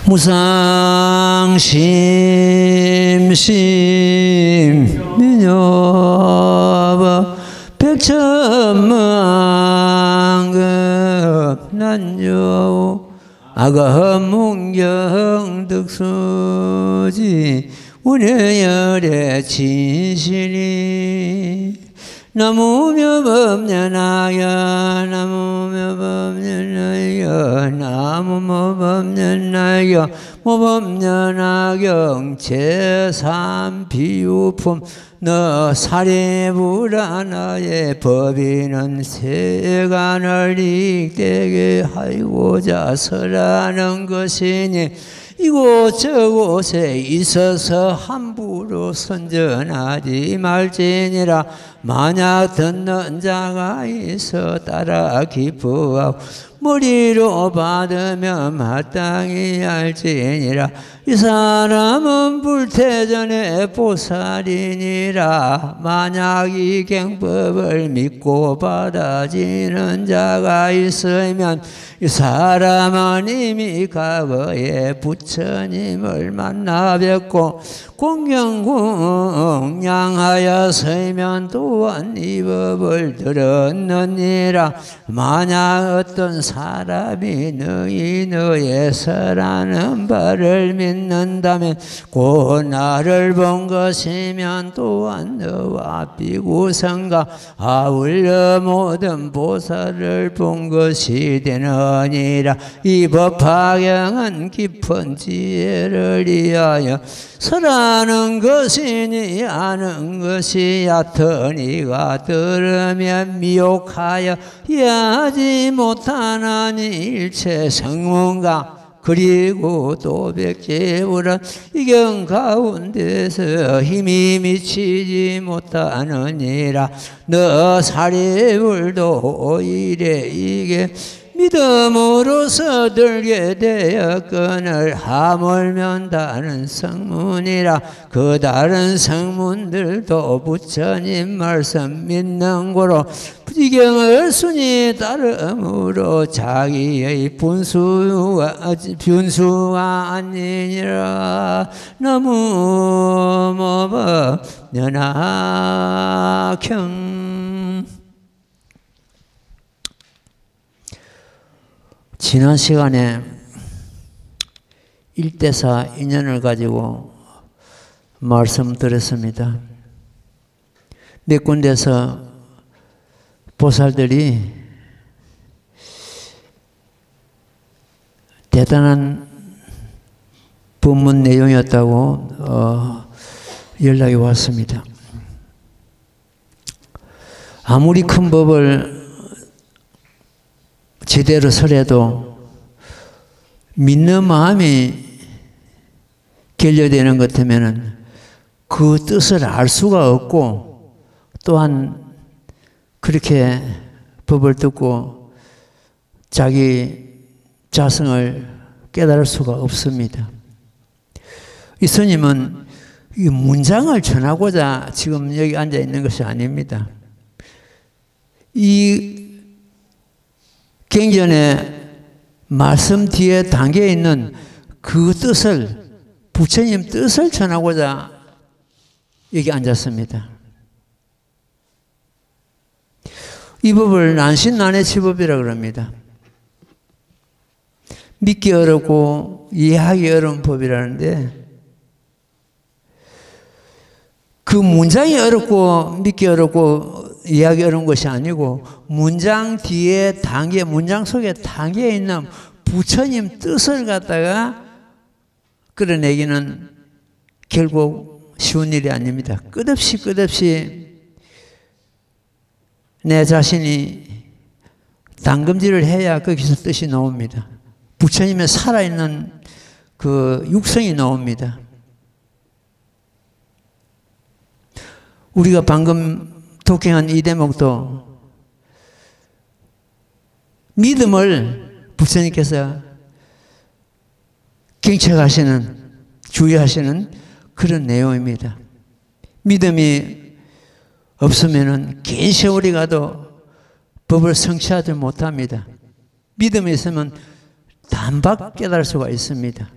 무상심심 민요법 백천만급 난조 아가문경 득수지 운여열의 진실이 나무며 법년하여 나무며 법년하여 나무며 법년하여 모법년하경 제3비유품 너 사례불안하의 법인은 세간을 익되게 하고자 설하는 것이니 이곳저곳에 있어서 함부로 선전하지 말지니라. 만약 듣는 자가 있어 따라 기뻐하고 머리로 받으면 마땅히 알지니라. 이 사람은 불태전의 보살이니라. 만약 이 경법을 믿고 받아지는 자가 있으면 이 사람은 이미 과거에 부처님을 만나 뵙고 공경궁양하여 서면 또한 이 법을 들었느니라. 만약 어떤 사람이 너의 설하는 바를 믿는다면 곧 나를 본 것이면 또한 너와 비구성과 아울러 모든 보살을 본 것이 되느니라. 이 법화경은 깊은 지혜를 위하여 설하는 것이니 아는 것이 얕으니가 들으면 미혹하여 이해하지 못하나니 일체 성문가 그리고 또 백제우란 이경 가운데서 힘이 미치지 못하느니라. 너 사리불도 이래 이게 믿음으로서 들게 되었거늘 하물며 다른 성문이라. 그 다른 성문들도 부처님 말씀 믿는 거로 부지경을 순히 따름으로 자기의 분수가 아니니라. 너무 모법 연하경. 지난 시간에 일대사 인연을 가지고 말씀드렸습니다. 몇 군데서 보살들이 대단한 법문 내용이었다고 연락이 왔습니다. 아무리 큰 법을 제대로 설해도 믿는 마음이 결여되는 것 같으면 그 뜻을 알 수가 없고 또한 그렇게 법을 듣고 자기 자성을 깨달을 수가 없습니다. 이 스님은 이 문장을 전하고자 지금 여기 앉아 있는 것이 아닙니다. 이 경전의 말씀 뒤에 담겨 있는 그 뜻을, 부처님 뜻을 전하고자 여기 앉았습니다. 이 법을 난신난해치법이라고 합니다. 믿기 어렵고 이해하기 어려운 법이라는데 그 문장이 어렵고 믿기 어렵고 이해하기 어려운 것이 아니고 문장 뒤에 문장 속에 담겨 있는 부처님 뜻을 갖다가 끌어내기는 결국 쉬운 일이 아닙니다. 끝없이 내 자신이 담금질을 해야 거기서 뜻이 나옵니다. 부처님의 살아있는 그 육성이 나옵니다. 우리가 방금 독행한 이 대목도 믿음을 부처님께서 경책하시는, 주의하시는 그런 내용입니다. 믿음이 없으면 긴 세월이 가도 법을 성취하지 못합니다. 믿음이 있으면 단박 깨달을 수가 있습니다.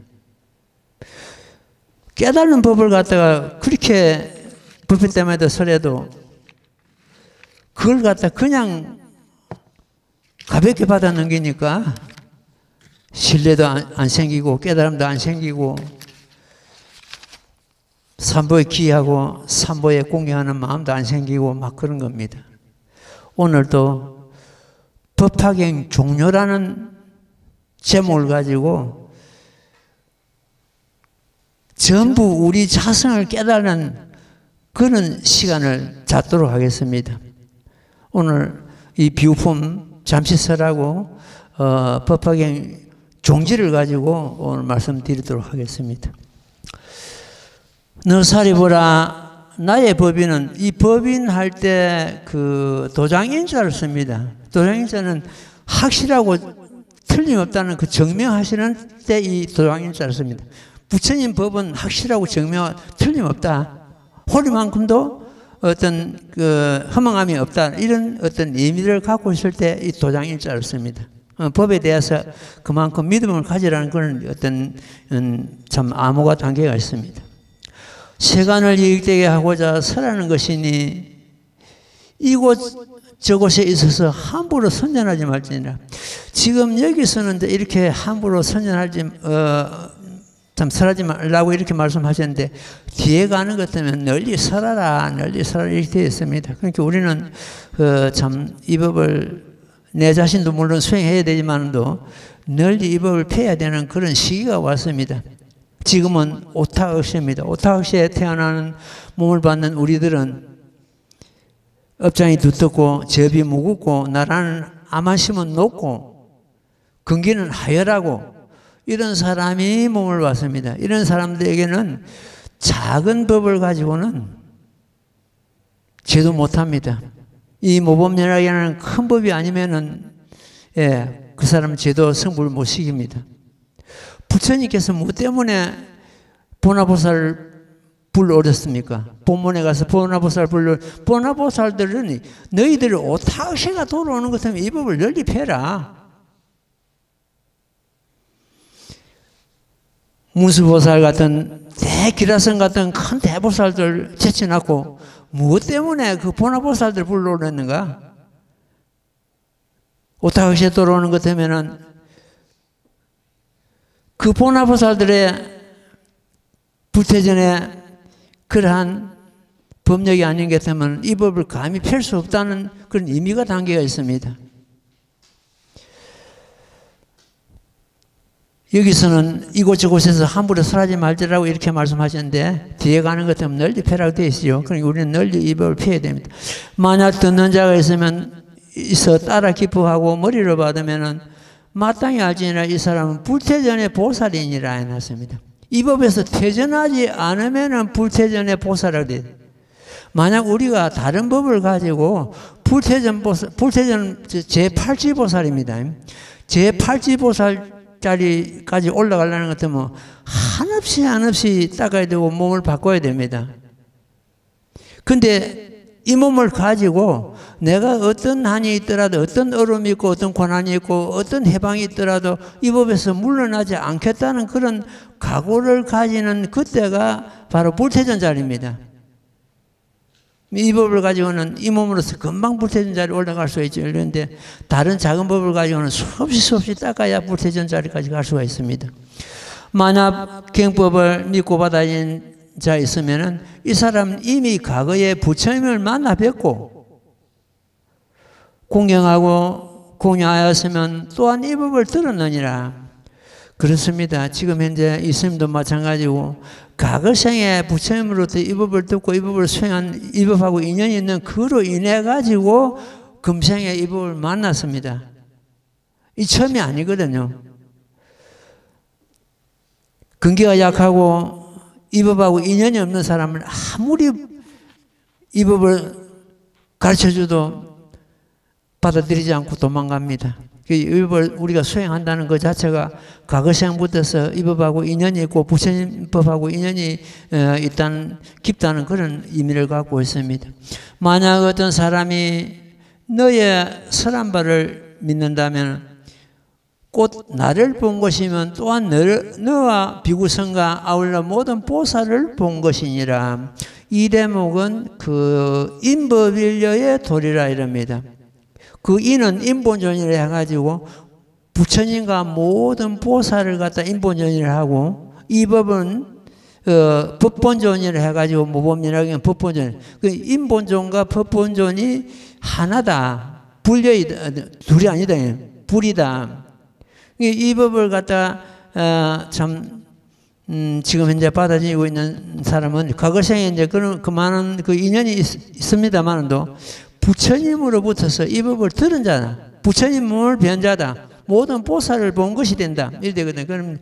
깨달은 법을 갖다가 그렇게 법회 때마다 설해도 그걸 갖다 그냥 가볍게 받아 넘기니까 신뢰도 안 생기고 깨달음도 안 생기고 삼보에 기하고 삼보에 공경하는 마음도 안 생기고 막 그런 겁니다. 오늘도 법화경 종료라는 제목을 가지고 전부 우리 자성을 깨달는 그런 시간을 갖도록 하겠습니다. 오늘 이 비유품 잠시 설하고 법화경 종지를 가지고 오늘 말씀드리도록 하겠습니다. 너사리 보라 나의 법인은 이 법인 할 때 그 도장인자를 씁니다. 도장인자는 확실하고 틀림없다는 그 증명하시는 때 이 도장인자를 씁니다. 부처님 법은 확실하고 증명 틀림없다. 홀리만큼도 어떤 그 허망함이 없다. 이런 어떤 의미를 갖고 있을 때 이 도장인자를 씁니다. 법에 대해서 그만큼 믿음을 가지라는 그런 어떤 참 암호가 단계가 있습니다. 세간을 이익되게 하고자 설하는 것이니 이곳 저곳에 있어서 함부로 선전하지 말지니라. 지금 여기서는 이렇게 함부로 선전하지 참 설하지 말라고 이렇게 말씀하셨는데 뒤에 가는 것 때문에 널리 설하라 널리 설하라 이렇게 되어 있습니다. 그러니까 우리는 참 이 법을 내 자신도 물론 수행해야 되지만도 널리 이 법을 펴야 되는 그런 시기가 왔습니다. 지금은 오타흑시입니다. 오타흑시에 태어나는 몸을 받는 우리들은 업장이 두텁고 접이 무겁고 나라는 암만심은 높고 근기는 하열하고 이런 사람이 몸을 받습니다. 이런 사람들에게는 작은 법을 가지고는 제도 못합니다. 이 모범연락이라는 큰 법이 아니면은 그 사람은 제도 성불을 못 시킵니다. 부처님께서 뭐 때문에 보나보살을 불러오셨습니까? 본문에 가서 보나보살 보나보살들은 너희들이 오타시가 돌아오는 것 때문에 이 법을 널리 펴라. 문수보살 같은 대기라성 같은 큰 대보살들 제쳐놨고 무엇 때문에 그 보나보살들 불러오랬는가? 오타시에 돌아오는 것 때문에는 그 보나보살들의 불태전에 그러한 법력이 아닌 게 되면 이 법을 감히 펼 수 없다는 그런 의미가 담겨 있습니다. 여기서는 이곳저곳에서 함부로 설하지 말지라고 이렇게 말씀하셨는데 뒤에 가는 것 때문에 널리 펴라고 되어 있죠. 그러니까 우리는 널리 이 법을 펴야 됩니다. 만약 듣는 자가 있어 따라 기뻐하고 머리를 받으면은 마땅히 알지니라 이 사람은 불태전의 보살이니라 해놨습니다. 이 법에서 퇴전하지 않으면 불태전의 보살이라고 돼요. 만약 우리가 다른 법을 가지고 불태전 제8지보살입니다. 제8지보살짜리까지 올라가려는 것 때문에 한없이 닦아야 되고 몸을 바꿔야 됩니다. 근데 이 몸을 가지고 내가 어떤 한이 있더라도 어떤 어려움이 있고 어떤 고난이 있고 어떤 해방이 있더라도 이 법에서 물러나지 않겠다는 그런 각오를 가지는 그때가 바로 불태전 자리입니다. 이 법을 가지고는 이 몸으로서 금방 불태전 자리에 올라갈 수가 있죠. 그런데 다른 작은 법을 가지고는 수없이 닦아야 불태전 자리까지 갈 수가 있습니다. 만약 경법을 믿고 받아진 자 있으면은 이 사람은 이미 과거에 부처님을 만나 뵙고 공경하고 공양하였으면 또한 이 법을 들었느니라. 그렇습니다. 지금 현재 이스님도 마찬가지고 과거 생에 부처님으로부터 이 법을 듣고 이 법을 수행한 이 법하고 인연이 있는 그로 인해 가지고 금생에 이 법을 만났습니다. 이 처음이 아니거든요. 근기가 약하고 이 법하고 인연이 없는 사람은 아무리 이 법을 가르쳐줘도 받아들이지 않고 도망갑니다. 이 법을 우리가 수행한다는 것 자체가 과거생부터서 이 법하고 인연이 있고 부처님 법하고 인연이 있다는 깊다는 그런 의미를 갖고 있습니다. 만약 어떤 사람이 너의 설한 바를 믿는다면 곧 나를 본 것이면 또한 너와 비구성과 아울러 모든 보살을 본 것이니라. 이 대목은 그 인법일려의 도리라 이럽니다. 그 인은 인본존이라 해가지고 부처님과 모든 보살을 갖다 인본존이라 하고, 이 법은 법본존이라 해가지고 모범민학은 법본존. 그 인본존과 법본존이 하나다. 분려이다. 둘이 아니다. 불이다. 이 법을 갖다 지금 현재 받아들이고 있는 사람은 과거생에 이제 그 많은 그 인연이 있습니다만도 부처님으로부터서 이 법을 들은 자다. 부처님을 변자다. 모든 보살을 본 것이 된다. 이래 되거든. 그럼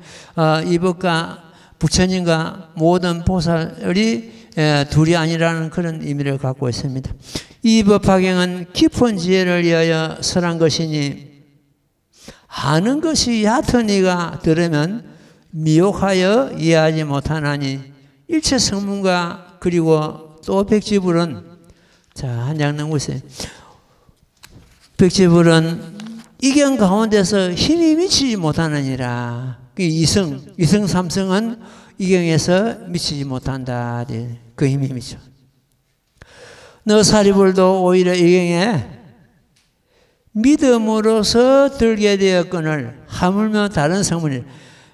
이 법과 부처님과 모든 보살이 둘이 아니라는 그런 의미를 갖고 있습니다. 이 법화경은 깊은 지혜를 위하여 설한 것이니 아는 것이 얕은 이가 들으면 미혹하여 이해하지 못하나니 일체 성문과 그리고 또 백지불은 자, 한 장 넘으세요. 백지불은 이경 가운데서 힘이 미치지 못하느니라. 이성 삼성은 이경에서 미치지 못한다. 그 힘이 미쳐. 너 사리불도 오히려 이경에 믿음으로서 들게 되었거늘 하물며 다른 성문이.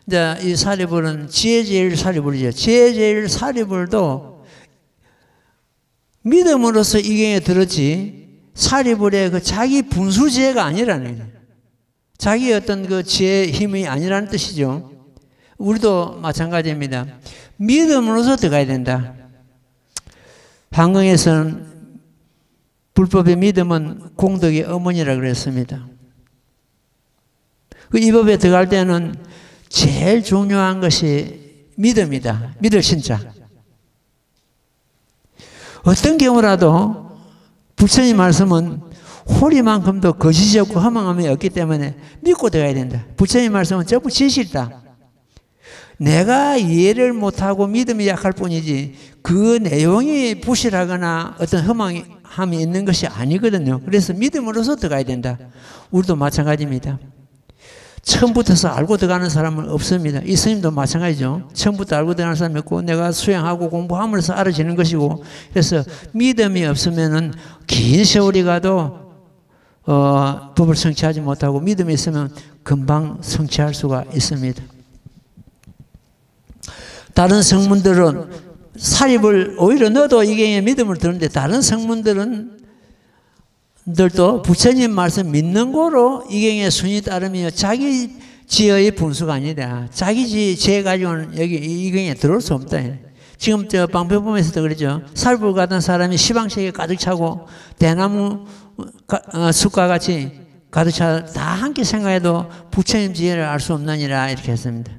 이제 이 사리불은 지혜제일 사리불이죠. 지혜제일 사리불도 믿음으로서 이경에 들었지 사리불의 그 자기 분수지혜가 아니라는 거예요. 자기 어떤 그 지혜의 힘이 아니라는 뜻이죠. 우리도 마찬가지입니다. 믿음으로서 들어가야 된다. 한국에서는 불법의 믿음은 공덕의 어머니라 그랬습니다. 이 법에 들어갈 때는 제일 중요한 것이 믿음이다. 믿을 신자. 어떤 경우라도 부처님 말씀은 호리만큼도 거짓이 없고 허망함이 없기 때문에 믿고 들어가야 된다. 부처님 말씀은 전부 진실이다. 내가 이해를 못하고 믿음이 약할 뿐이지 그 내용이 부실하거나 어떤 허망함이 있는 것이 아니거든요. 그래서 믿음으로서 들어가야 된다. 우리도 마찬가지입니다. 처음부터서 알고 들어가는 사람은 없습니다. 이 스님도 마찬가지죠. 처음부터 알고 들어가는 사람이 없고 내가 수행하고 공부하면서 알아지는 것이고, 그래서 믿음이 없으면은 긴 세월이 가도 법을 성취하지 못하고 믿음이 있으면 금방 성취할 수가 있습니다. 다른 성문들은 사립을 오히려 너도 이경에 믿음을 드는데 다른 성문들은 들도 부처님 말씀 믿는 거로 이경의 순위 따르며 자기 지혜의 분수가 아니다. 자기 지혜 가지고는 여기 이경에 들어올 수 없다. 지금 저 방패범에서도 그러죠. 살불 가던 사람이 시방색에 가득 차고 대나무 숲과 같이 가득 차 다 함께 생각해도 부처님 지혜를 알 수 없느니라 이렇게 했습니다.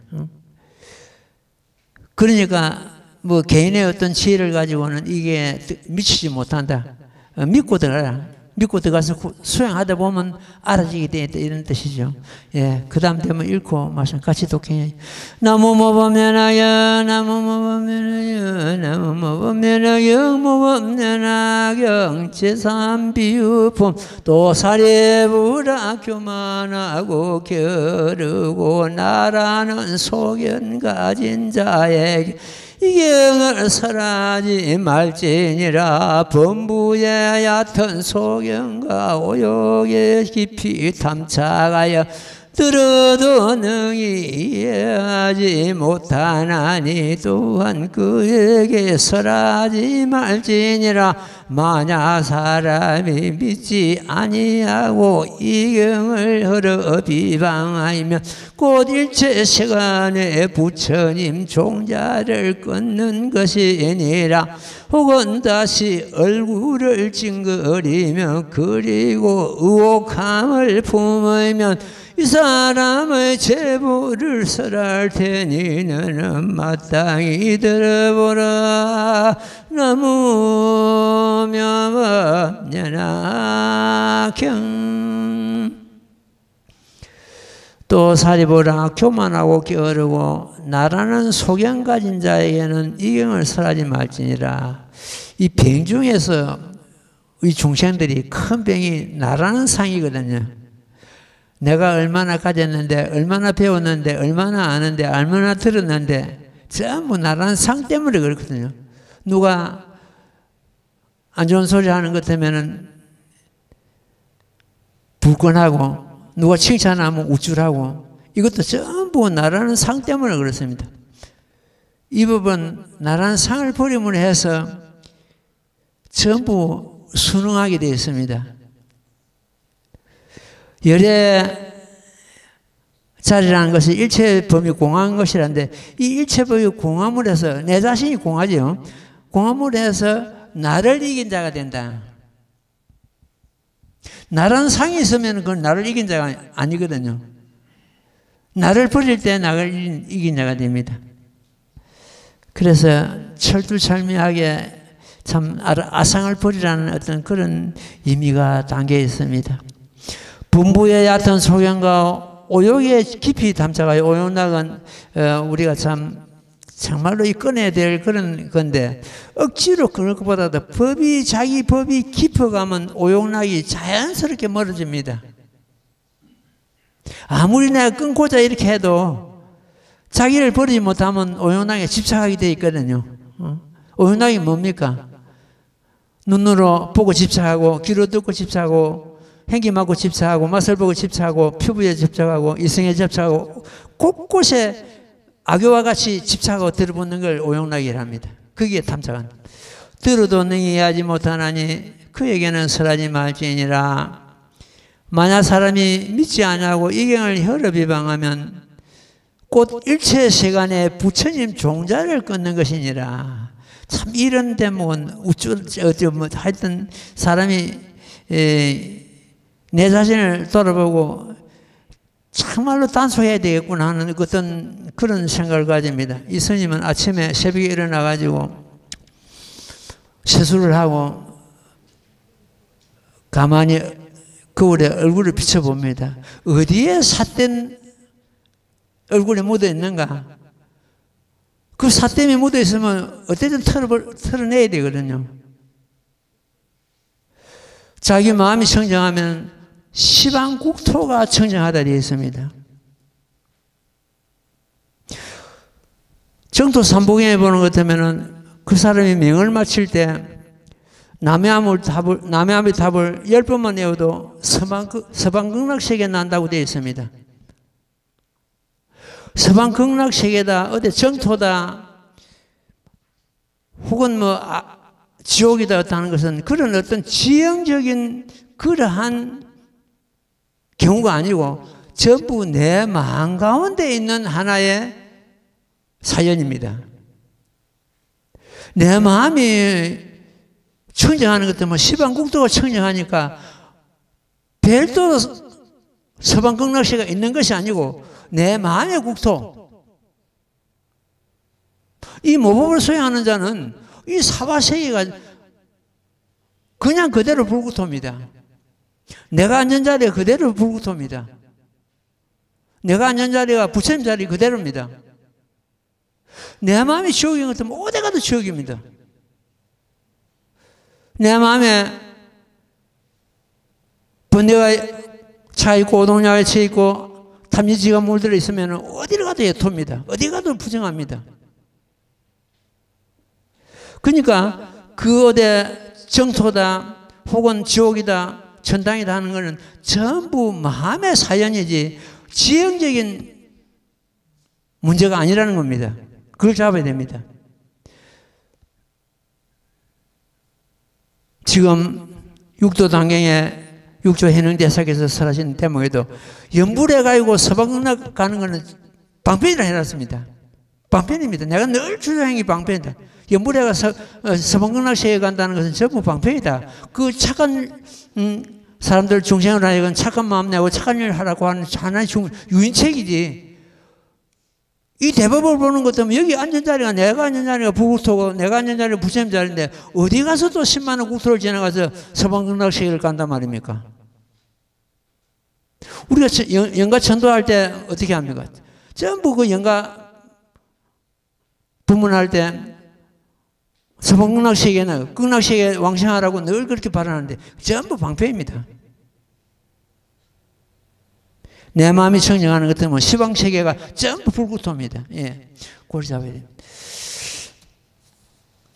그러니까 뭐 개인의 어떤 지혜를 가지고는 이게 미치지 못한다. 믿고 들어가라. 믿고 들어가서 수행하다 보면 알아지게 되겠다 이런 뜻이죠. 예, 그 다음 되면 읽고 말씀 같이 독해. 나무 모범면하여 나무 모범면하여 나무 모범면하여 모범면하경 제3비유품 또 사례부라 교만하고 겨루고 나라는 소견 가진 자에게 이경을 설하지 말지니라. 범부의 얕은 소견과 오욕에 깊이 탐착하여 들어도 능히 이해하지 못하나니 또한 그에게 설하지 말지니라. 만약 사람이 믿지 아니하고 이경을 허러 비방하면 곧 일체 시간에 부처님 종자를 끊는 것이니라. 혹은 다시 얼굴을 찡그리며 그리고 의혹함을 품으면 이 사람의 제보를 설할 테니 너는 마땅히 들어보라. 나무 면화경 또 사리보라. 교만하고 게으르고 나라는 소견 가진 자에게는 이경을 설하지 말지니라. 이 병 중에서 우리 중생들이 큰 병이 나라는 상이거든요. 내가 얼마나 가졌는데, 얼마나 배웠는데, 얼마나 아는데, 얼마나 들었는데, 전부 나라는 상 때문에 그렇거든요. 누가 안 좋은 소리 하는 것 때문에는 불끈하고, 누가 칭찬하면 우쭐하고, 이것도 전부 나라는 상 때문에 그렇습니다. 이 법은 나라는 상을 버림으로 해서 전부 순응하게 되어 있습니다. 열의 자리라는 것이 일체범위 공한 것이라는데, 이 일체범위 공함을 해서 내 자신이 공하죠. 공함을 해서 나를 이긴 자가 된다. 나라는 상이 있으면 그건 나를 이긴 자가 아니거든요. 나를 버릴 때 나를 이긴 자가 됩니다. 그래서 철두철미하게 참 아상을 버리라는 어떤 그런 의미가 담겨 있습니다. 분부의 얕은 소견과 오욕에 깊이 담자가 오욕락은 우리가 정말로 꺼내야 될 그런 건데, 억지로 그럴 것보다도 자기 법이 깊어가면 오욕락이 자연스럽게 멀어집니다. 아무리 내가 끊고자 이렇게 해도 자기를 버리지 못하면 오욕락에 집착하게 되어 있거든요. 오욕락이 뭡니까? 눈으로 보고 집착하고, 귀로 듣고 집착하고, 행기 맡고 집착하고, 맛을 보고 집착하고, 피부에 집착하고, 이성에 집착하고, 곳곳에 악교와 같이 집착하고 들어붙는 걸 오욕락이라 합니다. 거기에 탐착한. 들어도 능히 하지 못하나니 그에게는 설하지 말지니라. 만약 사람이 믿지 아니하고 이경을 혈어 비방하면 곧 일체 세간에 부처님 종자를 끊는 것이니라. 참 이런 대목은 하여튼 사람이 내 자신을 돌아보고 정말로 단속해야 되겠구나 하는 어떤 그런 생각을 가집니다. 이 스님은 아침에 새벽에 일어나가지고 세수를 하고 가만히 거울에 얼굴을 비춰봅니다. 어디에 삿된 얼굴에 묻어 있는가? 그 삿됨이 묻어 있으면 어쨌든 털어내야 되거든요. 자기 마음이 청정하면 시방국토가 청정하다 되어 있습니다. 정토 삼보경에 보는 것 같으면 그 사람이 명을 마칠 때 남의 답을 10번만 내어도 서방극락세계 난다고 되어 있습니다. 서방극락세계다, 어디 정토다, 혹은 지옥이다 하는 것은 그런 어떤 지형적인 그러한 경우가 아니고 전부 내 마음 가운데 있는 하나의 사연입니다. 내 마음이 청정하는 것 때문에 시방국토가 청정하니까 별도 서방극락세가 있는 것이 아니고 내 마음의 국토. 이 모법을 수행하는 자는 이 사바세계가 그냥 그대로 불국토입니다. 내가 앉은 자리가 그대로 불국토입니다. 내가 앉은 자리가 부처님 자리 그대로입니다. 내 마음이 지옥인 것 같으면 어디 가도 지옥입니다. 내 마음에 번뇌가 차있고 오동약에 차있고 탐진치가 물들어 있으면 어디를 가도 예토입니다. 어디 가도 부정합니다. 그러니까 그 어디 정토다 혹은 지옥이다 천당이다 하는 것은 전부 마음의 사연이지 지형적인 문제가 아니라는 겁니다. 그걸 잡아야 됩니다. 지금 육도 단경에 육조 해능대사께서 설하신 대목에도 연불해 가지고 서방극락 가는 것은 방편이라 해놨습니다. 방편입니다. 내가 늘 주장한 게 방편이다. 연불해 가서 서방극락세계에 간다는 것은 전부 방편이다. 그 착한 사람들 중생을 하여금 착한 마음 내고 착한 일을 하라고 하는 하나의 유인책이지. 이 대법을 보는 것 때문에 여기 앉은 자리가 내가 앉은 자리가 부국토고 내가 앉은 자리가 부처님 자리인데 어디 가서 또 10만원 국토를 지나가서 서방극락세계를 간단 말입니까? 우리가 영가 천도할 때 어떻게 합니까? 전부 그 영가 부문할 때 서방극락세계는 극락세계 왕생하라고 늘 그렇게 바라는데 전부 방패입니다. 내 마음이 청정하는 것 때문에 시방체계가 전부 불구토입니다. 예, 고리 잡아야 됩니다.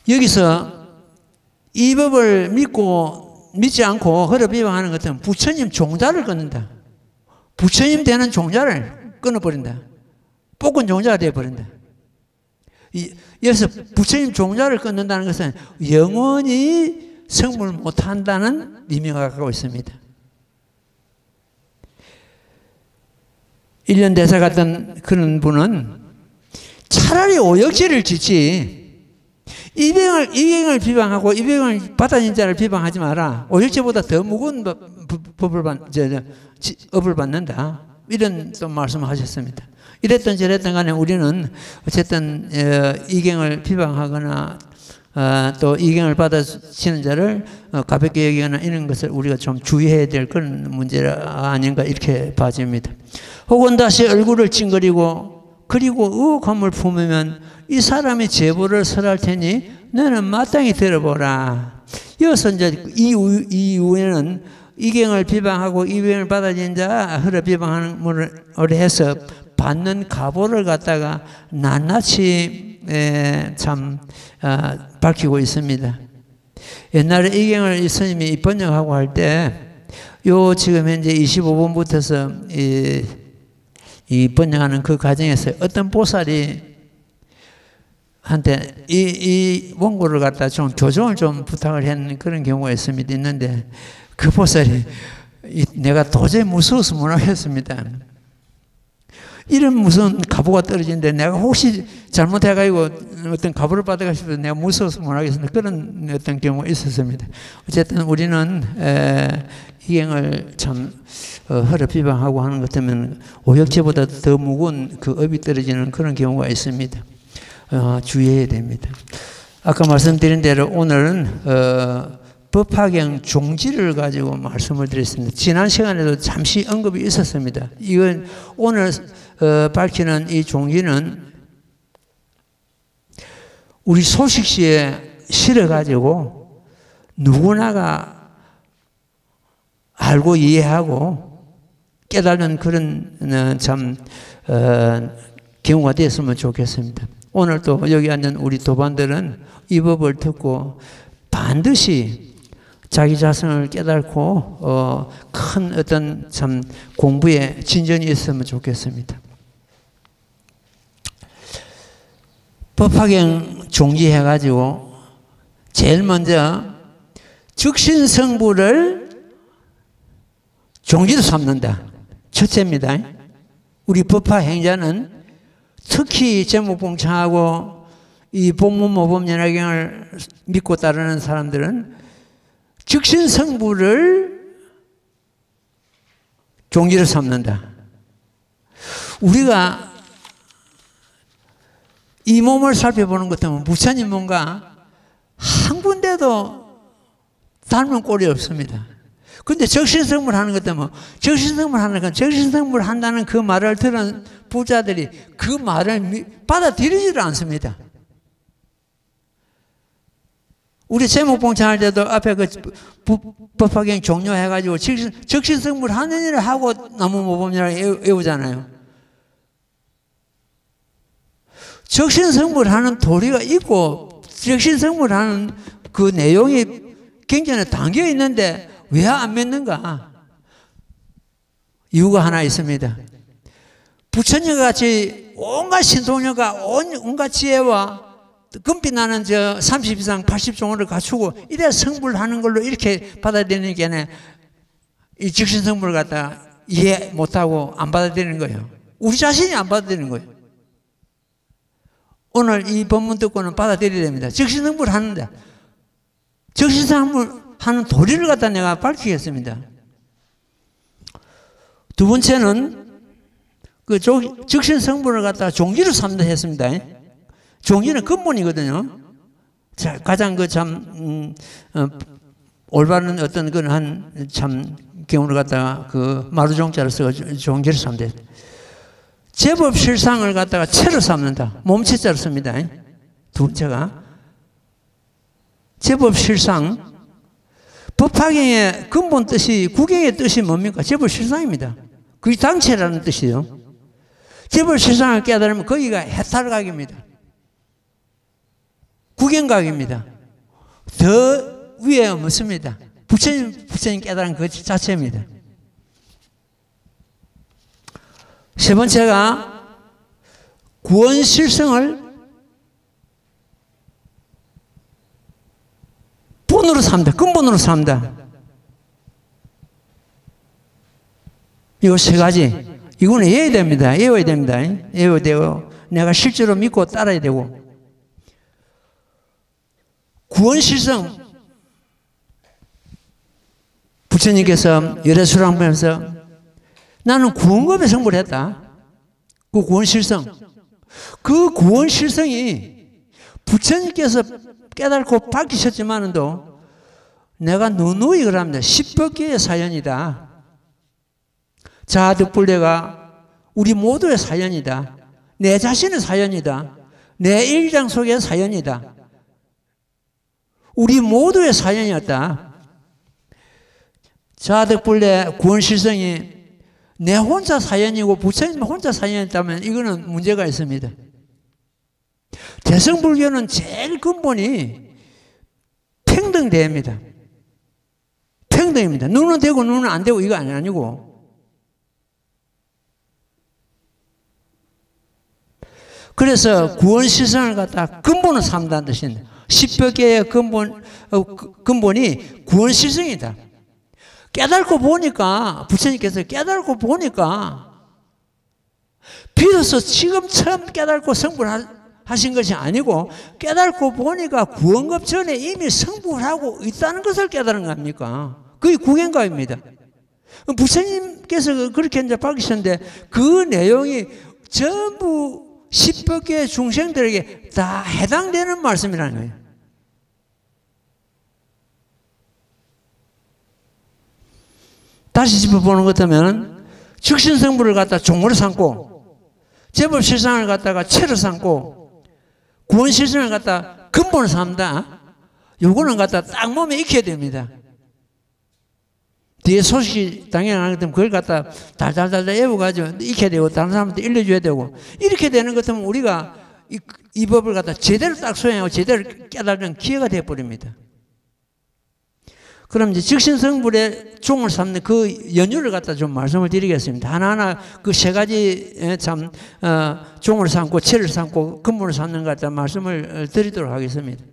여기서 이 법을 믿지 않고 허례비방하는 것 때문에 부처님 종자를 끊는다. 부처님 되는 종자를 끊어버린다. 뽑은 종자가 되어버린다. 여기서 부처님 종자를 끊는다는 것은 영원히 성불 못한다는 의미가 갖고 있습니다. 1년 대사 같은 그런 분은 차라리 오역죄를 짓지, 이병을 비방하고 이병을 받아진 자를 비방하지 마라. 오역죄보다 더 무거운 업을 받는다. 이런 또 말씀하셨습니다. 이랬던 저랬던 간에 우리는 어쨌든 이경을 비방하거나 또 이경을 받아치는 자를 가볍게 여기거나 이런 것을 우리가 좀 주의해야 될 그런 문제가 아닌가 이렇게 봐집니다. 혹은 다시 얼굴을 찡그리고 그리고 의혹함을 품으면 이 사람이 제보를 설할 테니 너는 마땅히 들어보라. 이어서 이제 이후에는 이경을 비방하고 이경을 받아진 자 허례 비방하는 것을 해서 받는 가보를 갖다가 낱낱이 참 밝히고 있습니다. 옛날에 이경을 스님이 번역하고 할 때 요 지금 현재 25번부터서 이 번역하는 그 과정에서 어떤 보살이 한테 이 원고를 갖다 좀 교정을 좀 부탁을 했는 그런 경우가 있는데 그 보살이 내가 도저히 무서워서 못 하겠습니다. 이런 무슨 가보가 떨어지는데 내가 혹시 잘못해가지고 어떤 가보를 받아가 싶어서 내가 무서워서 못 하겠습니다. 그런 어떤 경우가 있었습니다. 어쨌든 우리는 이경을 참 허례 비방하고 하는 것 때문에 오역죄보다 더 무거운 그 업이 떨어지는 그런 경우가 있습니다. 주의해야 됩니다. 아까 말씀드린 대로 오늘은 법화경 종지를 가지고 말씀을 드렸습니다. 지난 시간에도 잠시 언급이 있었습니다. 이건 오늘 밝히는 이 종지는 우리 소식시에 실어가지고 누구나가 알고 이해하고 깨달은 그런 참 경우가 됐으면 좋겠습니다. 오늘 또 여기 앉은 우리 도반들은 이 법을 듣고 반드시 자기 자성을 깨닫고 큰 어떤 참 공부에 진전이 있으면 좋겠습니다. 법화경 종지해가지고 제일 먼저 즉신성부를 종지로 삼는다. 첫째입니다. 우리 법화 행자는 특히 제목봉창하고 이 법문모범연화경을 믿고 따르는 사람들은 즉신성부를 종지로 삼는다. 우리가 이 몸을 살펴보는 것 때문에 부처님 몸과 한 군데도 닮은 꼴이 없습니다. 근데 적신성물 하는 것 때문에 적신성물 하는 건 적신성물 한다는 그 말을 들은 부자들이 그 말을 받아들이지를 않습니다. 우리 제목봉창할 때도 앞에 그 법화경 종료해가지고 적신성물 하는 일을 하고 나무모범이라고 외우잖아요. 적신성물 하는 도리가 있고 적신성물 하는 그 내용이 굉장히 담겨 있는데 왜 안 믿는가? 이유가 하나 있습니다. 부처님 같이 온갖 신통력과 온갖 지혜와 금빛 나는 저 30이상 80종을 갖추고 이래 성불하는 걸로 이렇게 받아들이는 게 이 즉신성불을 갖다 이해 못하고 안 받아들이는 거예요. 우리 자신이 안 받아들이는 거예요. 오늘 이 법문 듣고는 받아들여야 됩니다. 즉신성불 하는데 즉신성불 하는 도리를 갖다 내가 밝히겠습니다. 두 번째는 그 즉신성불을 갖다가 종지로 삼다 했습니다. 종지는 근본이거든요. 자, 가장 그 참 올바른 어떤 그런 한 참 경우를 갖다가 그 마루종자를 써서 종지로 삼다. 제법 실상을 갖다가 채로 삼는다. 몸체자로 씁니다. 두 번째가 제법 실상. 법화경의 근본 뜻이 구경의 뜻이 뭡니까? 제법 실상입니다. 그게 당체라는 뜻이에요. 재벌 실상을 깨달으면 거기가 해탈각입니다. 구경각입니다. 더 위에 없습니다. 부처님 깨달은 그 자체입니다. 세 번째가 구원실성을 본으로 삽니다. 근본으로 삽니다. 이거 세 가지. 이거는 외워야 됩니다. 외워야 됩니다. 외워야 되고, 내가 실제로 믿고 따라야 되고. 구원실성. 부처님께서 열애수랑보면서 나는 구원급에 성불을 했다. 그 구원실성. 그 구원실성이 부처님께서 깨달고 밝히셨지만도 내가 누누이 그럽니다. 십법계의 사연이다. 자득불례가 우리 모두의 사연이다. 내 자신의 사연이다. 내 일장 속의 사연이다. 우리 모두의 사연이었다. 자득불례 구원실성이 내 혼자 사연이고 부처님 혼자 사연이었다면 이거는 문제가 있습니다. 대승불교는 제일 근본이 평등대입니다. 평등입니다. 눈은 되고 눈은 안 되고 이거 아니고. 그래서 구원실성을 갖다 근본을 삼다는 뜻입니다. 십법계의 근본이 구원실성이다. 깨달고 보니까 부처님께서 깨달고 보니까 비로소 지금 처음 깨달고 성불하신 것이 아니고 깨달고 보니까 구원급 전에 이미 성불하고 있다는 것을 깨달은 겁니까? 그게 구경가입니다. 부처님께서 그렇게 이제 밝히셨는데 그 내용이 전부 십법계 중생들에게 다 해당되는 말씀이라는 거예요. 다시 짚어보는 것 같으면 즉신성불을 갖다 종으로 삼고 제법실상을 갖다가 체로 삼고 구원실상을 갖다 근본을 삼다. 요거는 갖다 딱 몸에 익혀야 됩니다. 뒤에 소식이 당연히 안 하기 때문에 그걸 갖다 달달달 외워가지고 익혀야 되고 다른 사람한테 일러줘야 되고 이렇게 되는 것 같으면 우리가 이 법을 갖다 제대로 딱 소양하고 제대로 깨달는 기회가 되어버립니다. 그럼 이제 즉신성불의 종을 삼는 그 연유를 갖다 좀 말씀을 드리겠습니다. 하나하나 그 세 가지 참 종을 삼고 체를 삼고 근본을 삼는 것 갖다 말씀을 드리도록 하겠습니다.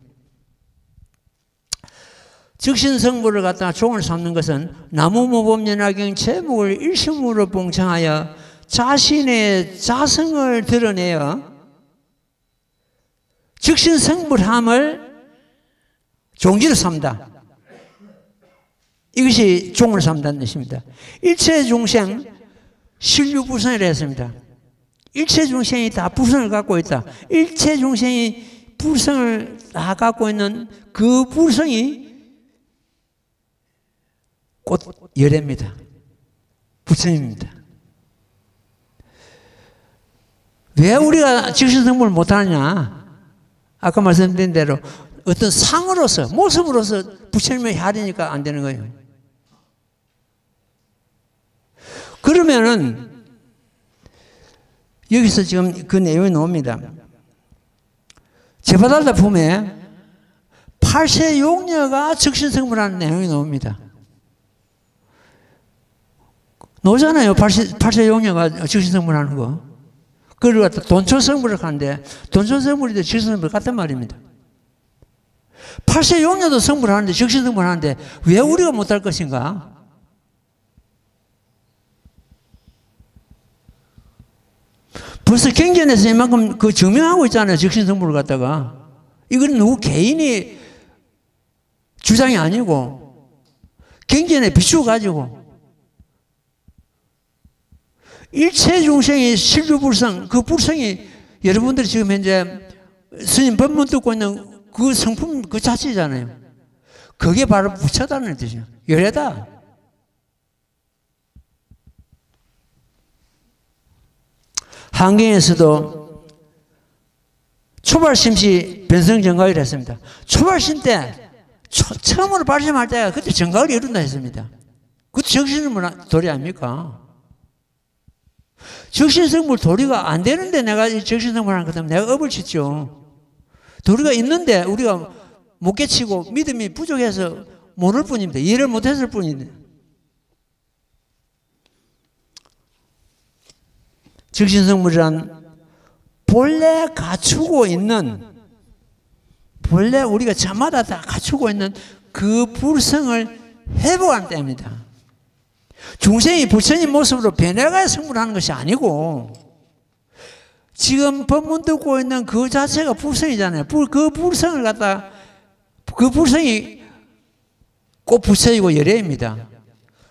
즉신성불을 갖다가 종을 삼는 것은 나무모범연화경 제목을 일심으로 봉창하여 자신의 자성을 드러내어 즉신성불함을 종지로 삼다. 이것이 종을 삼다는 뜻입니다. 일체 중생 실류불성이라 했습니다. 일체 중생이 다 불성을 갖고 있다. 일체 중생이 불성을 다 갖고 있는 그 불성이 곧 열애입니다. 부처님입니다. 왜 우리가 즉신성불을 못하느냐? 아까 말씀드린 대로 어떤 상으로서 모습으로서 부처님을 하려니까 안 되는 거예요. 그러면은 여기서 지금 그 내용이 나옵니다. 제바달라 품에 8세 용녀가 즉신성불하는 내용이 나옵니다. 나오잖아요. 8세 용녀가 즉신성불하는 거. 그걸 갖다 돈천성불을 하는데 돈천성불이도 즉신성불 같단 말입니다. 8세 용녀도 성불하는데 즉신성불하는데 왜 우리가 못할 것인가? 벌써 경전에서 이만큼 그 증명하고 있잖아요. 즉신성불을 갖다가. 이건 누구 개인이 주장이 아니고 경전에 비추어 가지고 일체 중생의 실류불성, 그 불성이 여러분들이 지금 현재 스님 법문 듣고 있는 그 성품 그 자체잖아요. 그게 바로 부처다는 뜻이에요. 열애다. 한경에서도 초발심시 변성정각이라 했습니다. 초발심 때 처음으로 발심할 때가 그때 정각을 이룬다 했습니다. 그것도 정신을 도리 아닙니까? 적신성물 도리가 안 되는데 내가 이 적신성물 하는 것 때문에 내가 업을 짓죠. 도리가 있는데 우리가 못 깨치고 믿음이 부족해서 모를 뿐입니다. 이해를 못했을 뿐입니다. 적신성물이란 본래 갖추고 있는, 본래 우리가 저마다 다 갖추고 있는 그 불성을 회복하는 때입니다. 중생이 부처님 모습으로 변해가야 성불하는 것이 아니고, 지금 법문 듣고 있는 그 자체가 불성이잖아요. 그 불성을 갖다, 그 불성이 꼭 부처이고 열애입니다.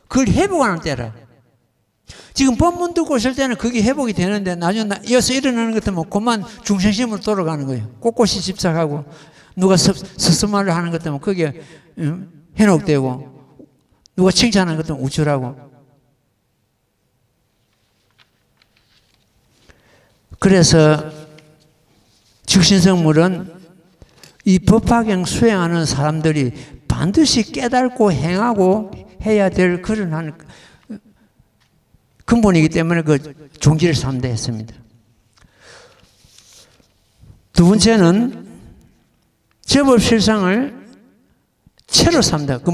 그걸 회복하는 때라. 지금 법문 듣고 있을 때는 그게 회복이 되는데 나중에 이어서 일어나는 것 때문에 그만 중생심으로 돌아가는 거예요. 꼿꼿이 집착하고 누가 스스말을 하는 것 때문에 그게 현혹되고 누가 칭찬하는 것 때문에 우쭐하고. 그래서 적신성물은 이 법화경 수행하는 사람들이 반드시 깨닫고 행하고 해야 될 그런 근본이기 때문에 그 종지를 삼다 했습니다. 두 번째는 제법실상을 체로 삼다. 그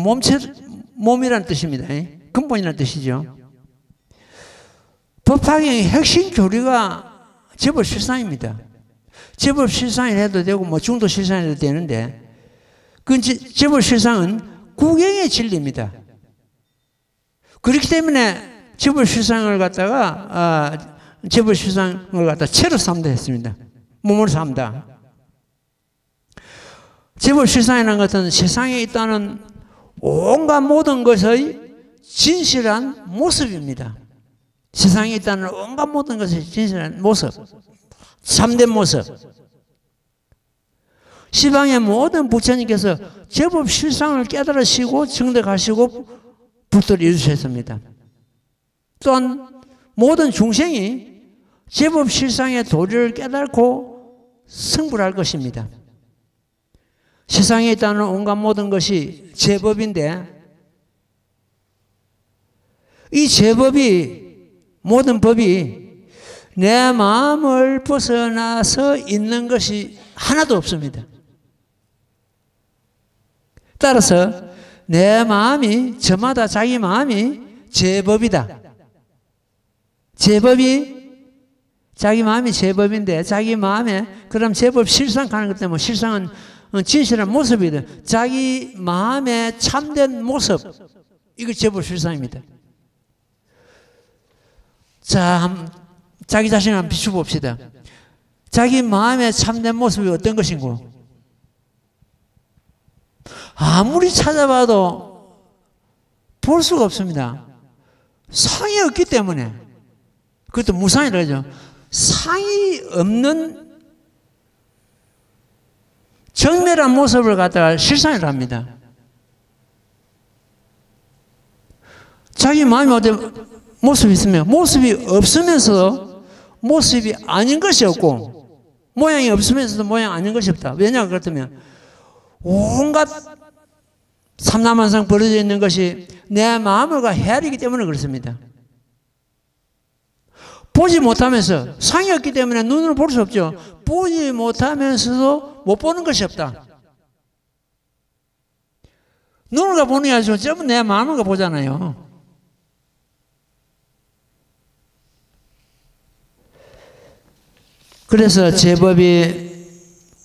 몸이라는 뜻입니다. 근본이라는 뜻이죠. 법화경의 핵심 교리가 제법실상입니다. 제법실상을 해도 되고 뭐 중도실상을 해도 되는데 그 제법실상은 구경의 진리입니다. 그렇기 때문에 제법실상을 갖다가 제법실상을 갖다 체로 삼다 했습니다. 몸으로 삼다. 제법실상이라는 것은 세상에 있다는 온갖 모든 것의 진실한 모습입니다. 세상에 있다는 온갖 모든 것의 진실한 모습, 참된 모습. 시방의 모든 부처님께서 제법실상을 깨달으시고 증득하시고 불도를 이루셨습니다. 또한 모든 중생이 제법실상의 도리를 깨달고 성불할 것입니다. 세상에 있다는 온갖 모든 것이 제법인데 이 제법이, 모든 법이 내 마음을 벗어나서 있는 것이 하나도 없습니다. 따라서 내 마음이, 저마다 자기 마음이 제법이다. 제법이, 자기 마음이 제법인데 자기 마음에 그럼 제법 실상 가는 것 때문에 실상은 진실한 모습이다. 자기 마음의 참된 모습, 이거 제법 실상입니다. 자, 자기 자신을 한번 비춰봅시다. 자기 마음의 참된 모습이 어떤 것인고? 아무리 찾아봐도 볼 수가 없습니다. 상이 없기 때문에. 그것도 무상이라고 하죠. 상이 없는 정밀한 모습을 갖다가 실상이라고 합니다. 자기 마음이 어떤 모습이 있으면 모습이 없으면서도 모습이 아닌 것이 없고 모양이 없으면서도 모양 아닌 것이 없다. 왜냐 그렇다면 온갖 삼라만상 벌어져 있는 것이 내 마음을 헤아리기 때문에 그렇습니다. 보지 못하면서, 상이 없기 때문에 눈으로 볼 수 없죠. 보지 못하면서도 못 보는 것이 없다. 눈을 보는 게 아니죠. 전부 내 마음을 보잖아요. 그래서 제법이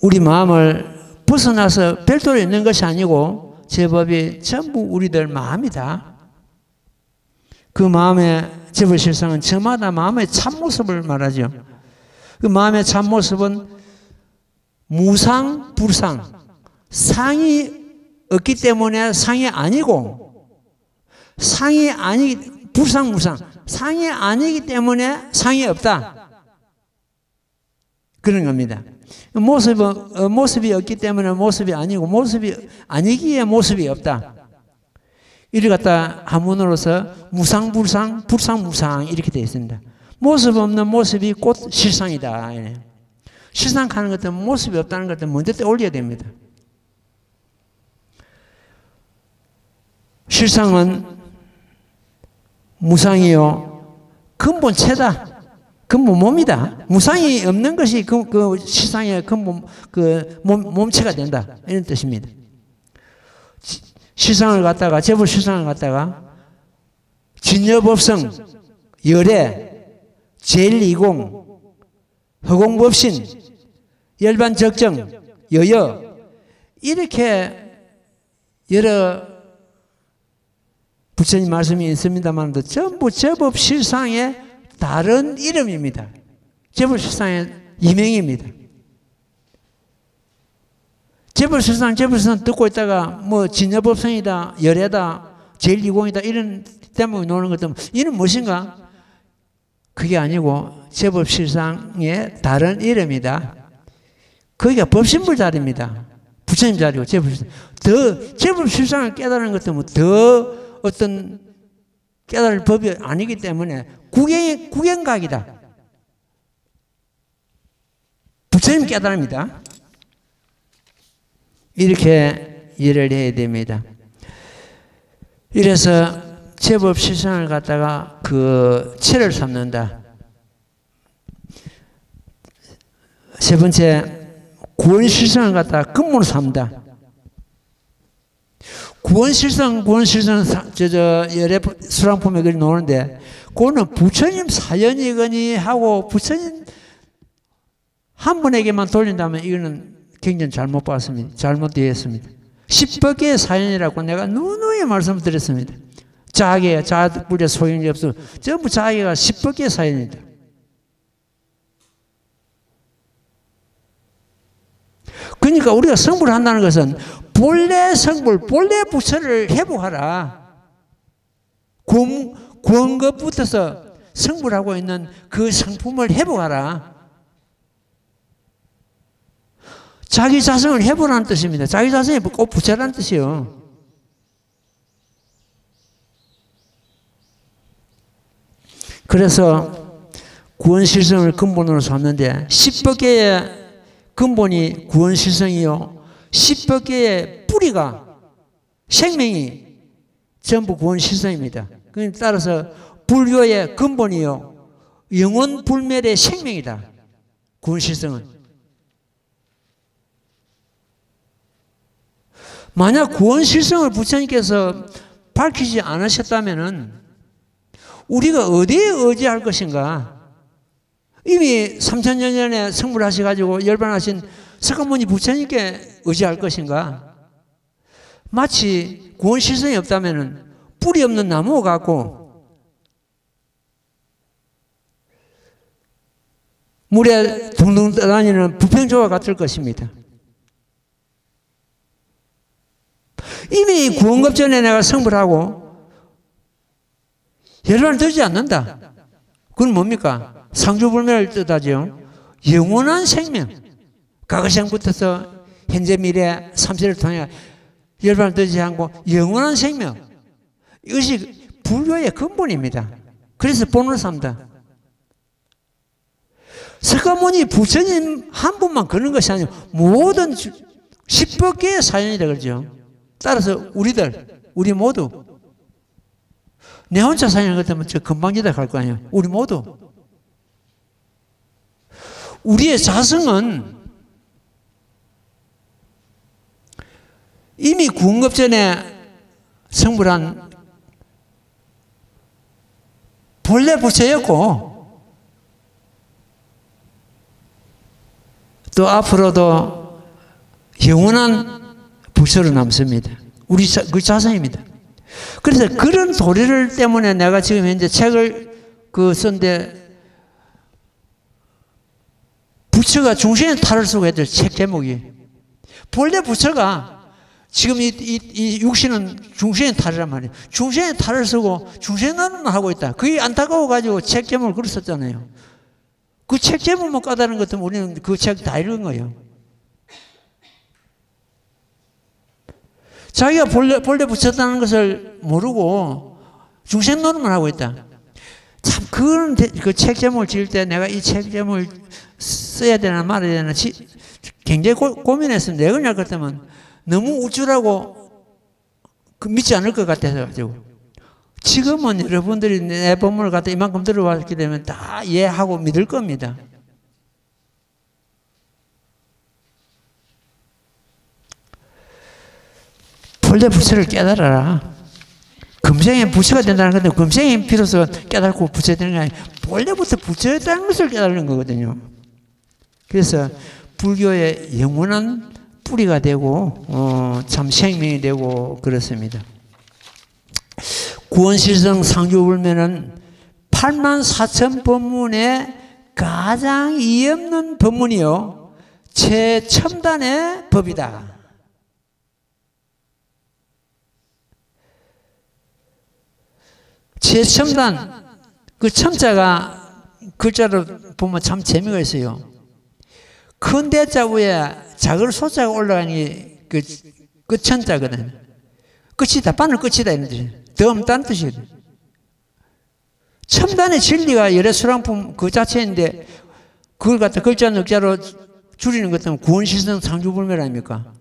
우리 마음을 벗어나서 별도로 있는 것이 아니고 제법이 전부 우리들 마음이다. 그 마음의 제법실상은 저마다 마음의 참모습을 말하죠. 그 마음의 참모습은 무상, 불상, 상이 없기 때문에 상이 아니고 상이 아니, 불상, 무상, 상이 아니기 때문에 상이 없다. 그런 겁니다. 모습이 없기 때문에 모습이 아니고 모습이 아니기에 모습이 없다. 이를 갖다 한문으로서 무상, 불상, 불상, 무상 이렇게 되어 있습니다. 모습 없는 모습이 곧 실상이다. 실상하는 것은 모습이 없다는 것을 먼저 떠올려야 됩니다. 실상은 무상이요 근본체다. 그건 몸이다. 무상이 없는 것이 그 실상의 몸체가 된다. 이런 뜻입니다. 실상을 갖다가, 재벌 실상을 갖다가, 진여법성, 열애, 제일이공, 허공법신, 열반적정, 여여, 이렇게 여러 부처님 말씀이 있습니다만 전부 제법 실상의 다른 이름입니다. 제법 실상의 이명입니다. 제법 실상 듣고 있다가 뭐 진여법성이다, 열애다, 제일이공이다 이런 때문에 노는 것들 이는 무엇인가? 그게 아니고 제법 실상의 다른 이름이다. 거기가 법신불 자리입니다. 부처님 자리고 제법 실상. 더 제법 실상을 깨달은 것 때문에 더 어떤 깨달을 법이 아니기 때문에 구경각이다. 부처님 깨달음이다. 이렇게 이해를 해야 됩니다. 이래서 제법 실상을 갖다가 그 체를 삼는다. 세 번째, 구원 실상을 갖다가 근본으로 삼다. 구원 실상 열애 수랑품에 그리 나오는데, 그거는 부처님 사연이거니 하고 부처님 한 분에게만 돌린다면 이거는 굉장히 잘못 봤습니다. 잘못 이해했습니다. 10법계의 사연이라고 내가 누누이 말씀드렸습니다. 자아계가 자아불에 소용이 없어. 전부 자아계가 10법계의 사연이다. 그러니까 우리가 성불을 한다는 것은 본래 성불, 본래 부처를 회복하라. 구원것부터서 성불하고 있는 그 성품을 회복하라. 자기 자성을 회복하는 뜻입니다. 자기 자성이 꼭 부처라는 뜻이요. 그래서 구원실성을 근본으로 삼는데 10법계의 근본이 구원실성이요. 10법계의 뿌리가 생명이 전부 구원실성입니다. 따라서 불교의 근본이요. 영원불멸의 생명이다. 구원실성은. 만약 구원실성을 부처님께서 밝히지 않으셨다면 우리가 어디에 의지할 것인가? 이미 3000년 전에 성불하셔가지고 열반하신 석가모니 부처님께 의지할 것인가? 마치 구원실성이 없다면 뿌리 없는 나무 같고 물에 둥둥 떠다니는 부평조와 같을 것입니다. 이미 구원급 전에 내가 성불하고 열반을 들지 않는다. 그건 뭡니까? 상주불멸을 뜻하죠. 영원한 생명. 과거생부터서 현재 미래 삼세를 통해 열반을 들지 않고 영원한 생명. 이것이 불교의 근본입니다. 그래서 본을 삼다. 석가모니 부처님 한 분만 그런 것이 아니고 모든 10법계의 사연이다 그러죠. 따라서 우리 모두 내 혼자 사연을 같으면 저 금방지다 갈 거 아니에요. 우리 모두 우리의 자성은 이미 구원급 전에 성불한 본래 부처였고 또 앞으로도 영원한 부처로 남습니다. 우리 그 자성입니다. 그래서 그런 도리를 때문에 내가 지금 현재 책을 쓴데 부처가 중생의 탈을 쓰고 했던 책 제목이 본래 부처가 지금 이 육신은 중생의 탈이란 말이에요. 중생의 탈을 쓰고 중생난을 하고 있다. 그게 안타까워가지고 책 제목을 그랬었잖아요. 그 책 제목만 까다로운 것 때문에 우리는 그 책 다 읽은 거예요. 자기가 본래 부처다는 것을 모르고 중생론만 하고 있다. 참, 그 책 제목을 지을 때 내가 이 책 제목을 써야 되나 말아야 되나 굉장히 고민했습니다. 왜 그러냐 그랬더니 너무 우쭐하고 믿지 않을 것 같아서 가지고 지금은 여러분들이 내 법문을 갖다 이만큼 들어왔기 때문에 다 이해하고 믿을 겁니다. 본래 부처를 깨달아라. 금생에 부처가 된다는 건데 금생에 비로소 깨달고 부처가 되는 게 아니라 본래부터 부처였다는 것을 깨달는 거거든요. 그래서 불교의 영원한 뿌리가 되고 참 생명이 되고 그렇습니다. 구원실성 상주불매는 84,000 법문의 가장 이해 없는 법문이요 최첨단의 법이다. 최첨단, 그 첨자가 글자로 보면 참 재미가 있어요. 큰 대자 위에 작은 소자가 올라가니 그 천자거든. 끝이다, 바늘 끝이다 이런 뜻이에요. 더 없다는 뜻이거든. 첨단의 진리가 열애수랑품 그 자체인데 그걸 갖다 글자 넉자로 줄이는 것 때문에 구원실성 상주불멸 아닙니까?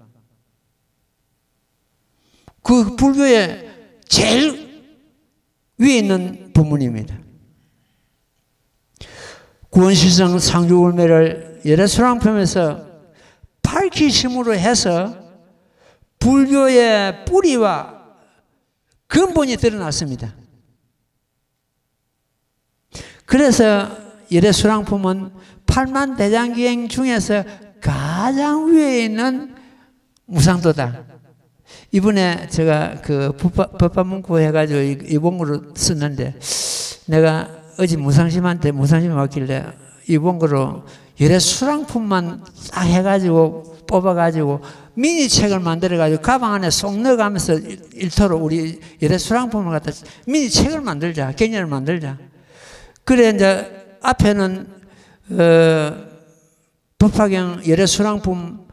그 불교의 제일 위에 있는 부문입니다. 구원실성 상주불매를 열애수랑품에서 밝히심으로 해서 불교의 뿌리와 근본이 드러났습니다. 그래서 열애수랑품은 8만 대장기행 중에서 가장 위에 있는 무상도다. 이번에 제가 그 법화문구 해가지고 이 본거로 썼는데 내가 어제 무상심한테 무상심이 왔길래 이 본거로 열애수랑품만 딱 해가지고 뽑아가지고 미니책을 만들어가지고 가방 안에 쏙 넣어가면서 일터로 우리 열애수랑품을 갖다 미니책을 만들자, 개념을 만들자. 그래 이제 앞에는 법화경 열애수랑품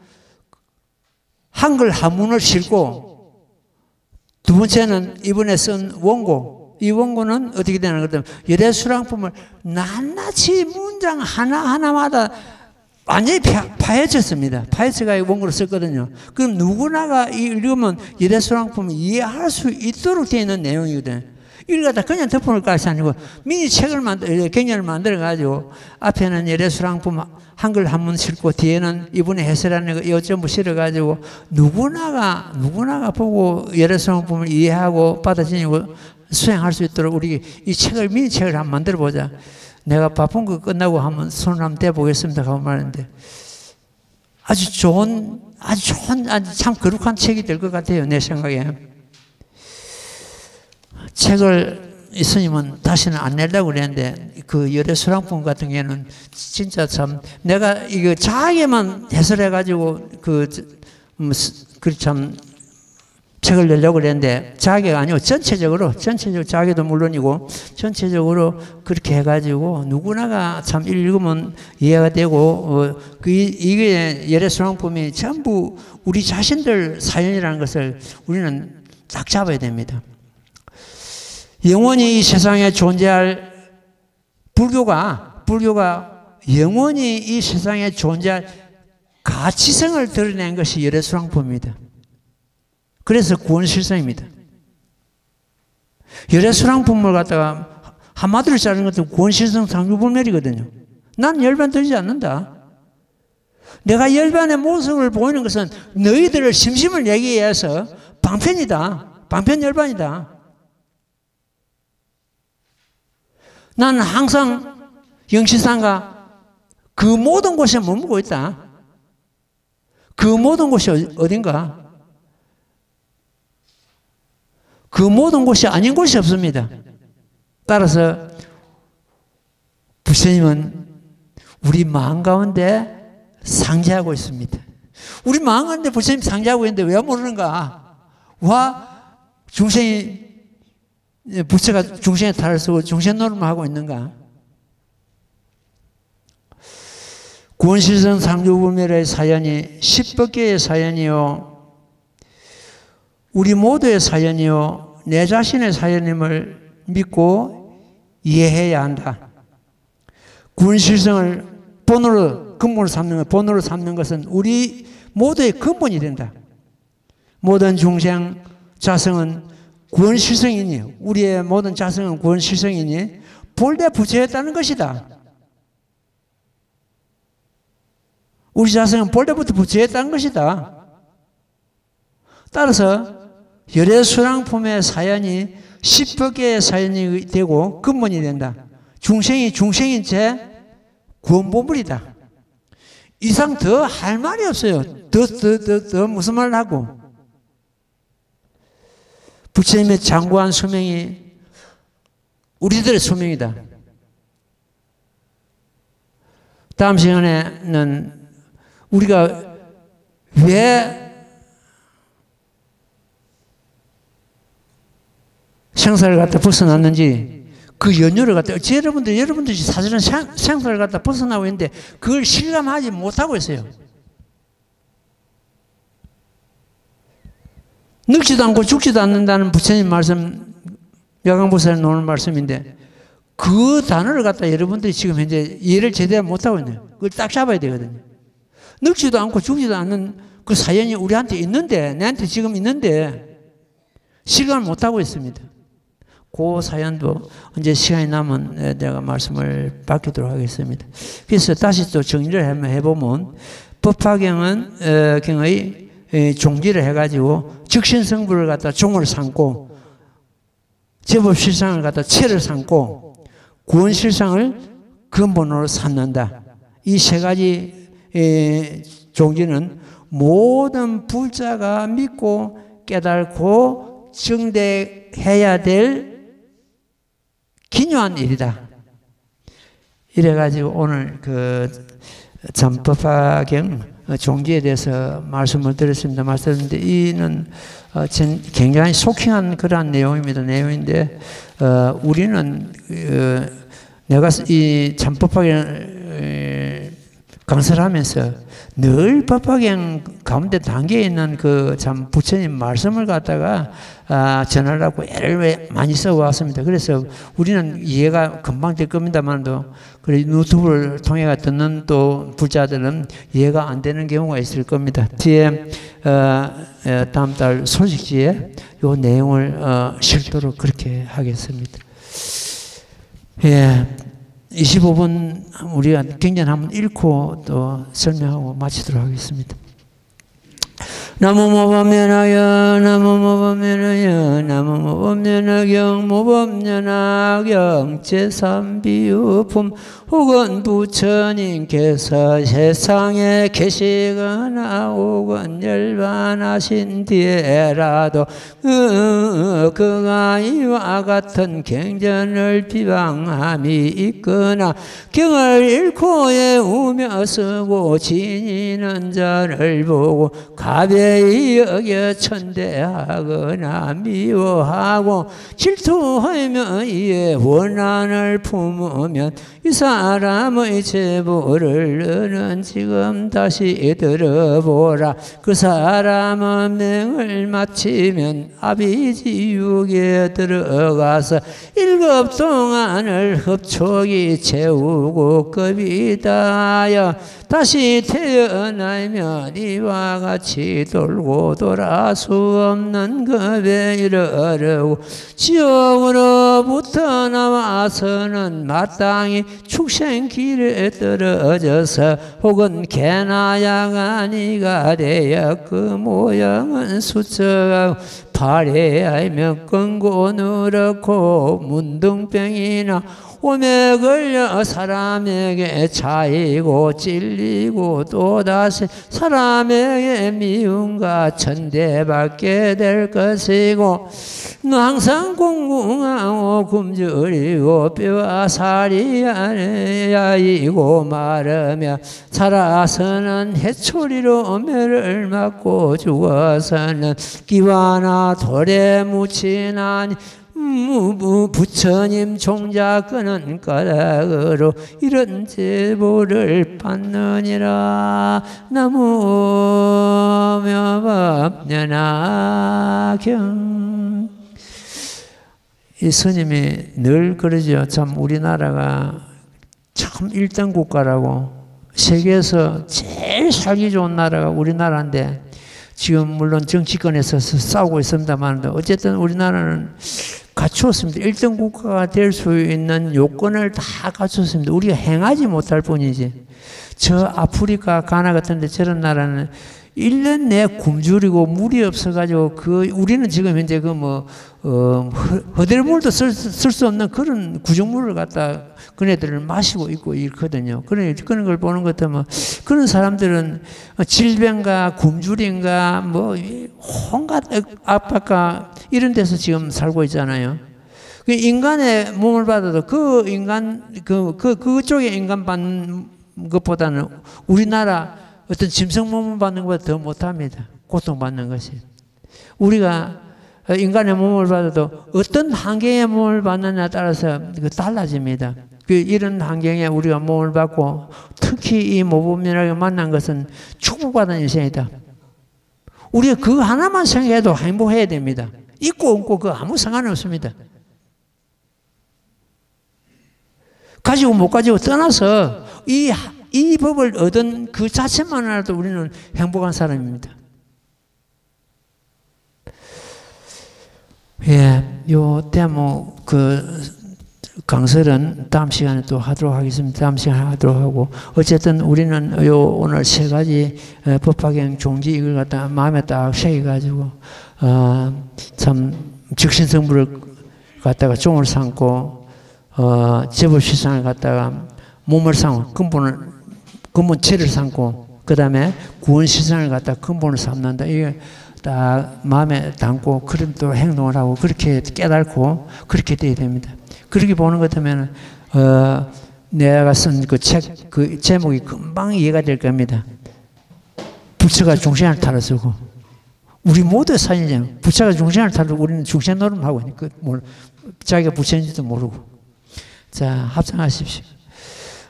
한글 한문을 싣고 두 번째는 이번에 쓴 원고, 이 원고는 어떻게 되는 거든 열애수랑품을 낱낱이 문장 하나하나마다 완전히 파헤쳤습니다. 파헤쳐가 원고를 썼거든요. 그럼 누구나가 읽으면 열애수랑품을 이해할 수 있도록 되어 있는 내용이거든. 이걸 갖다 그냥 덮어놓을 것이 아니고 미니책을 개념을 만들어가지고 앞에는 열애수랑품 한글 한문 싣고 뒤에는 이분의 해설하는 거 이거 전부 실어가지고 누구나가 보고 열애수랑품을 이해하고 받아들이고 수행할 수 있도록 우리 이 책을 미니책을 한번 만들어보자. 내가 바쁜 거 끝나고 한번 손을 한번 대보겠습니다 하고 말했는데 아주 참 거룩한 책이 될 것 같아요. 내 생각에. 책을 이 스님은 다시는 안 내려고 그랬는데 그 열애수랑품 같은 경우에는 진짜 참 내가 이거 자기만 해설해가지고 참 책을 내려고 그랬는데 자기가 아니고 전체적으로 자기도 물론이고 전체적으로 그렇게 해가지고 누구나가 참 읽으면 이해가 되고 이게 열애수랑품이 전부 우리 자신들 사연이라는 것을 우리는 딱 잡아야 됩니다. 영원히 이 세상에 존재할 불교가 영원히 이 세상에 존재할 가치성을 드러낸 것이 열애수랑품입니다. 그래서 구원실성입니다. 열애수랑품을 갖다가 한마디로 자르는 것도 구원실성 상주불멸이거든요. 난 열반 들지 않는다. 내가 열반의 모습을 보이는 것은 너희들을 심심을 내기 위해서 방편이다. 방편열반이다. 나는 항상 영시상가 그 모든 곳에 머물고 있다. 그 모든 곳이 어딘가? 그 모든 곳이 아닌 곳이 없습니다. 따라서 부처님은 우리 마음 가운데 상재하고 있습니다. 우리 마음 가운데 부처님 상재하고 있는데 왜 모르는가? 와, 부처가 중생에 탈을 쓰고 중생 노름을 하고 있는가? 구원실성 상주불멸의 사연이 10법계의 사연이요 우리 모두의 사연이요 내 자신의 사연임을 믿고 이해해야 한다. 구원실성을 근본으로 삼는 것은 우리 모두의 근본이 된다. 모든 중생 자성은 구원 실성이니? 우리의 모든 자성은 구원 실성이니? 본래 부처였다는 것이다. 우리 자성은 본래부터 부처였다는 것이다. 따라서 열애수랑품의 사연이 10여 개의 사연이 되고 근본이 된다. 중생이 중생인 채 구원보물이다. 이상 더 할 말이 없어요. 더 무슨 말을 하고. 부처님의 장구한 수명이 우리들의 수명이다. 다음 시간에는 우리가 왜 생사를 갖다 벗어났는지 그 연유를 갖다 여러분들이 사실은 생사를 갖다 벗어나고 있는데 그걸 실감하지 못하고 있어요. 늙지도 않고 죽지도 않는다는 부처님 말씀, 야광보살에 나오는 말씀인데 그 단어를 갖다 여러분들이 지금 현재 이해를 제대로 못하고 있네요. 그걸 딱 잡아야 되거든요. 늙지도 않고 죽지도 않는 그 사연이 우리한테 있는데, 내한테 지금 있는데 실감을 못하고 있습니다. 그 사연도 언제 시간이 나면 내가 말씀을 받도록 하겠습니다. 그래서 다시 또 정리를 한번 해보면 법화경은 경의 종지를 해가지고 즉신성불을 갖다 종을 삼고 제법실상을 갖다 체를 삼고 구원실상을 근본으로 삼는다. 이 세 가지 종지는 모든 불자가 믿고 깨달고 증대해야 될 기묘한 일이다. 이래가지고 오늘 그 전법화경 종지에 대해서 말씀을 드렸습니다. 말씀드렸는데 이는 굉장히 쇼킹한 그러한 내용입니다. 내용인데 우리는 내가 이 참법화경 강사를 하면서 늘 법화경 가운데 담겨 있는 그 참 부처님 말씀을 갖다가 전하려고 애를 많이 써왔습니다. 그래서 우리는 이해가 금방 될 겁니다만도 그래 유튜브를 통해 듣는 또 불자들은 이해가 안 되는 경우가 있을 겁니다. 뒤에 다음 달 소식지에 이 내용을 실도록 그렇게 하겠습니다. 예. 25분 우리가 경전 한번 읽고 또 설명하고 마치도록 하겠습니다. 나무모범면하여 나무모범면하여 나무모범면하경 모범면하경 제3비유품 혹은 부처님께서 세상에 계시거나 혹은 열반하신 뒤에라도 그가 이와 같은 경전을 비방함이 있거나 경을 잃고 애우며 쓰고 지니는 자를 보고 가벼이 여겨 천대하거나 미워하고 질투하며 이에 원한을 품으면 이 사람의 제보를 너는 지금 다시 들어보라. 그 사람은 맹을 마치면 아비지육에 들어가서 7 동안을 흡족히 채우고 급이 다하여 다시 태어나면 이와 같이 돌고 돌아 수 없는 급에 이르르고 지옥으로부터 나와서는 마땅히 축생길에 떨어져서 혹은 개나 양아니가 되어 그 모양은 수척하고 발에 알면 끈고 누렇고 문둥병이나 오매 걸려 사람에게 차이고 찔리고 또다시 사람에게 미움과 천대받게 될 것이고 항상 공공하고 굶주리고 뼈와 살이 야이고 마르며 살아서는 해초리로 매를 맞고 죽어서는 기와나 돌에 묻히나니 부처님 종자 끄는 까닭으로 이런 제보를 받느니라. 나무묘법연하경. 이 스님이 늘 그러죠. 참 우리나라가 참 1등 국가라고 세계에서 제일 살기 좋은 나라가 우리나라인데 지금 물론 정치권에서 싸우고 있습니다만 어쨌든 우리나라는 갖추었습니다. 1등 국가가 될 수 있는 요건을 다 갖췄습니다. 우리가 행하지 못할 뿐이지. 저 아프리카 가나 같은 데 저런 나라는 1년 내에 굶주리고 물이 없어가지고 우리는 지금 현재 허들물도 쓸 수 없는 그런 구정물을 갖다 그네들을 마시고 있고 이렇거든요. 그런 걸 보는 것 같으면 그런 사람들은 질병과 굶주림과 온갖 압박과 이런 데서 지금 살고 있잖아요. 인간의 몸을 받아도 그쪽에 인간 받는 것보다는 우리나라 어떤 짐승 몸을 받는 것보다 더 못합니다. 고통받는 것이. 우리가 인간의 몸을 받아도 어떤 환경의 몸을 받느냐에 따라서 달라집니다. 이런 환경에 우리가 몸을 받고 특히 이 모범민하게 만난 것은 축복받은 인생이다. 우리가 그 하나만 생각해도 행복해야 됩니다. 있고 없고 그 아무 상관이 없습니다. 가지고 못 가지고 떠나서 이 법을 얻은 그 자체만으로도 우리는 행복한 사람입니다. 예, 요 대목 강설은 다음 시간에 또 하도록 하겠습니다. 다음 시간에 하도록 하고 어쨌든 우리는 오늘 세 가지 법화경 종지 이걸 갖다 마음에 딱 새겨가지고 참 적신성부를 갖다가 종을 삼고 제법실상을 갖다가 몸을 삼고 근본체를 삼고 그 다음에 구원실상을 갖다 근본을 삼는다. 이게 딱 마음에 담고 그런 또 행동을 하고 그렇게 깨닫고 그렇게 돼야 됩니다. 그렇게 보는 것 같으면 내가 쓴 그 책 그 제목이 금방 이해가 될 겁니다. 부처가 중생을 탈어서고 우리 모두의 사연이잖아요. 부처가 중생을 탈어서 우리는 중생 노름하고 있으니까 자기가 부처인지도 모르고. 자, 합성하십시오.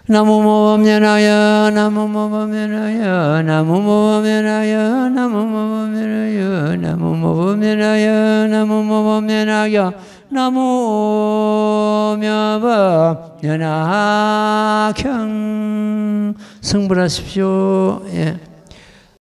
나무모범연하여 나무모범연하여 나무모범연하여 나무모범연하여 나무모범연하여 나무모범연하여 나무모범연하경 성불하십시오. 예.